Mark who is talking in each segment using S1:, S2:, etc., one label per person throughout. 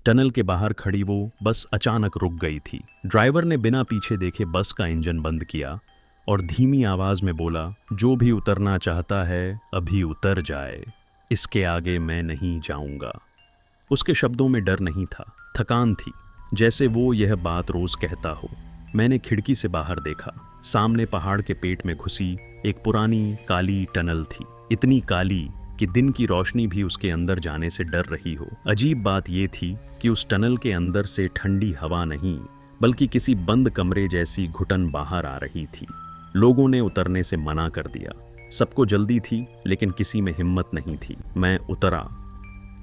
S1: Tunnel के बाहर खड़ी वो बस अचानक रुक गई थी। ड्राइवर ने बिना पीछे देखे बस का इंजन बंद किया और धीमी आवाज में बोला, जो भी उतरना चाहता है अभी उतर जाए, इसके आगे मैं नहीं जाऊंगा। उसके शब्दों में डर नहीं था, थकान थी, जैसे वो यह बात रोज कहता हो। मैंने खिड़की से बाहर देखा। सामने पहाड़ के पेट में घुसी एक पुरानी काली टनल थी, इतनी काली कि दिन की रोशनी भी उसके अंदर जाने से डर रही हो। अजीब बात यह थी कि उस टनल के अंदर से ठंडी हवा नहीं, बल्कि किसी बंद कमरे जैसी घुटन बाहर आ रही थी। लोगों ने उतरने से मना कर दिया। सबको जल्दी थी, लेकिन किसी में हिम्मत नहीं थी। मैं उतरा,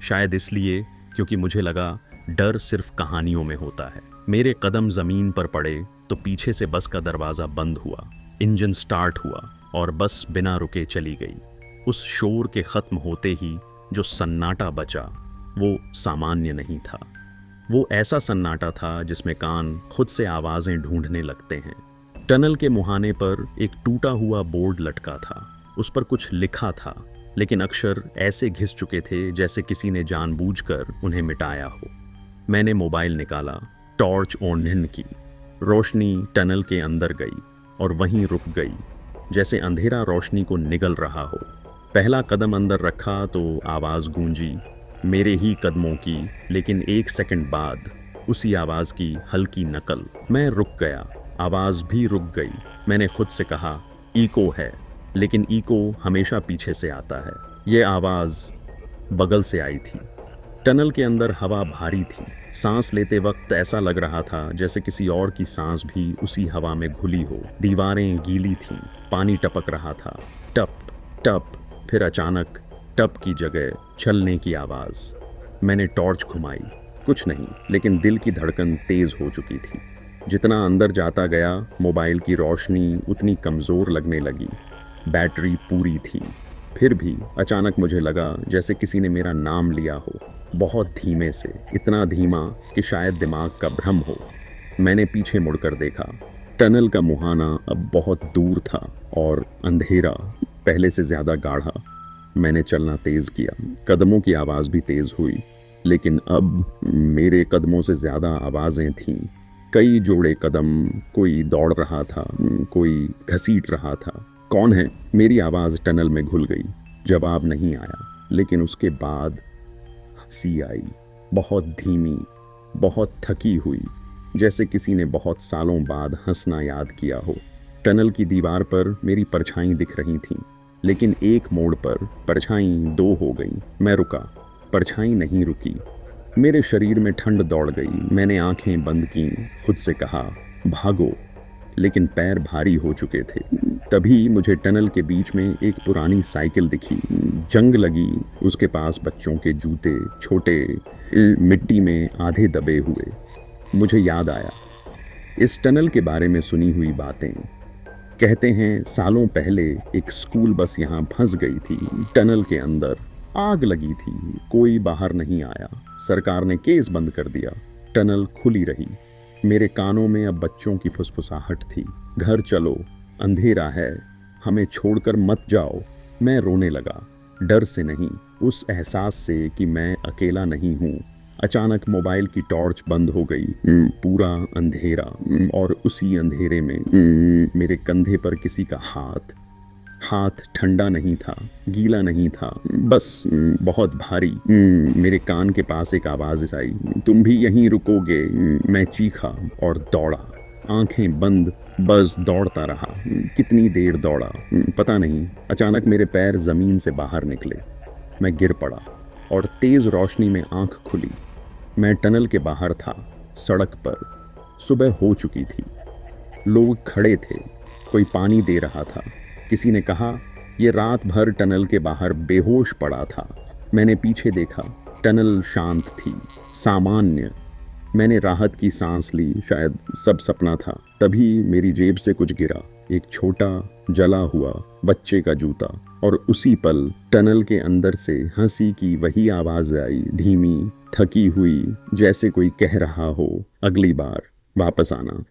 S1: शायद इसलिए क्योंकि मुझे लगा डर सिर्फ कहानियों में होता है। मेरे कदम जमीन पर पड़े तो पीछे से बस का दरवाजा बंद हुआ, इंजन स्टार्ट हुआ और बस बिना रुके चली गई। उस शोर के खत्म होते ही जो सन्नाटा बचा वो सामान्य नहीं था। वो ऐसा सन्नाटा था जिसमें कान खुद से आवाजें ढूंढने लगते हैं। टनल के मुहाने पर एक टूटा हुआ बोर्ड लटका था। उस पर कुछ लिखा था, लेकिन अक्षर ऐसे घिस चुके थे जैसे किसी ने जानबूझकर उन्हें मिटाया हो। मैंने मोबाइल निकाला, टॉर्च ऑन की। रोशनी टनल के अंदर गई और वहीं रुक गई, जैसे अंधेरा रोशनी को निगल रहा हो। पहला कदम अंदर रखा तो आवाज़ गूंजी, मेरे ही कदमों की, लेकिन एक सेकंड बाद उसी आवाज़ की हल्की नकल। मैं रुक गया, आवाज़ भी रुक गई। मैंने खुद से कहा, इको है, लेकिन इको हमेशा पीछे से आता है। ये आवाज़ बगल से आई थी। टनल के अंदर हवा भारी थी। सांस लेते वक्त ऐसा लग रहा था जैसे किसी और की सांस भी उसी हवा में घुली हो। दीवारें गीली थीं, पानी टपक रहा था, टप टप। फिर अचानक टप की जगह छलने की आवाज़। मैंने टॉर्च घुमाई, कुछ नहीं, लेकिन दिल की धड़कन तेज हो चुकी थी। जितना अंदर जाता गया मोबाइल की रोशनी उतनी कमज़ोर लगने लगी। बैटरी पूरी थी। फिर भी अचानक मुझे लगा जैसे किसी ने मेरा नाम लिया हो, बहुत धीमे से, इतना धीमा कि शायद दिमाग का भ्रम हो। मैंने पीछे मुड़कर देखा। टनल का मुहाना अब बहुत दूर था और अंधेरा पहले से ज़्यादा गाढ़ा। मैंने चलना तेज़ किया, कदमों की आवाज़ भी तेज़ हुई, लेकिन अब मेरे कदमों से ज़्यादा आवाज़ें थीं। कई जोड़े कदम, कोई दौड़ रहा था, कोई घसीट रहा था। कौन है? मेरी आवाज़ टनल में घुल गई। जवाब नहीं आया, लेकिन उसके बाद हंसी आई, बहुत धीमी, बहुत थकी हुई, जैसे किसी ने बहुत सालों बाद हंसना याद किया हो। टनल की दीवार पर मेरी परछाई दिख रही थी, लेकिन एक मोड़ पर परछाई दो हो गई। मैं रुका, परछाई नहीं रुकी। मेरे शरीर में ठंड दौड़ गई। मैंने आंखें बंद की, खुद से कहा, भागो, लेकिन पैर भारी हो चुके थे। तभी मुझे टनल के बीच में एक पुरानी साइकिल दिखी, जंग लगी। उसके पास बच्चों के जूते, छोटे, मिट्टी में आधे दबे हुए। मुझे याद आया इस टनल के बारे में सुनी हुई बातें। कहते हैं सालों पहले एक स्कूल बस यहाँ फंस गई थी। टनल के अंदर आग लगी थी, कोई बाहर नहीं आया। सरकार ने केस बंद कर दिया, टनल खुली रही। मेरे कानों में अब बच्चों की फुसफुसाहट थी, घर चलो, अंधेरा है, हमें छोड़कर मत जाओ। मैं रोने लगा, डर से नहीं, उस एहसास से कि मैं अकेला नहीं हूँ। अचानक मोबाइल की टॉर्च बंद हो गई। पूरा अंधेरा, और उसी अंधेरे में मेरे कंधे पर किसी का हाथ। हाथ ठंडा नहीं था, गीला नहीं था, बस बहुत भारी। मेरे कान के पास एक आवाज़ आई, तुम भी यहीं रुकोगे? मैं चीखा और दौड़ा, आंखें बंद, बस दौड़ता रहा। कितनी देर दौड़ा पता नहीं। अचानक मेरे पैर ज़मीन से बाहर निकले। मैं गिर पड़ा और तेज़ रोशनी में आंख खुली। मैं टनल के बाहर था, सड़क पर। सुबह हो चुकी थी, लोग खड़े थे, कोई पानी दे रहा था। किसी ने कहा, ये रात भर टनल के बाहर बेहोश पड़ा था। मैंने पीछे देखा, टनल शांत थी, सामान्य। मैंने राहत की सांस ली, शायद सब सपना था। तभी मेरी जेब से कुछ गिरा, एक छोटा जला हुआ बच्चे का जूता, और उसी पल टनल के अंदर से हंसी की वही आवाज़ आई, धीमी, थकी हुई, जैसे कोई कह रहा हो, अगली बार वापस आना।